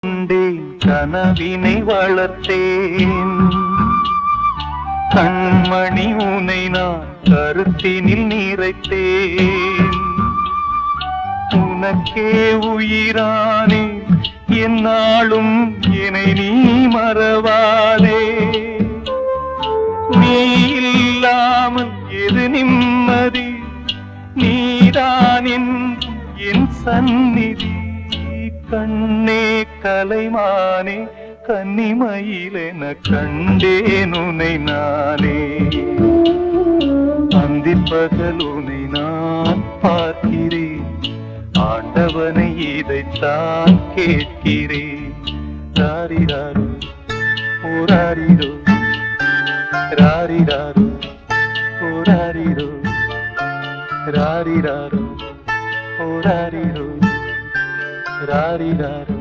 கண்டேன் கனவினை வளர்த்தேன் கண்மணி உனை நான் கருத்தினில் நிறைத்தேன் உனக்கே உயிரானே என்னாலும் என்னை நீ மறவாதே நீ இல்லாமல் எது நிம்மதி நீதான் என் சந்நிதி கண்ணே கலைமானே கன்னிமயிலென கண்டேன் உனை நானே அந்திப்பகல் உனை நான் பார்க்கிறேன் ஆண்டவனை இதைத்தான் கேட்கிறேன் ராரிராரோ ஓராரிரோ ராரிராரோ ஓராரிரோ ராரிராரோ ஓராரிரோ ராரிராரோ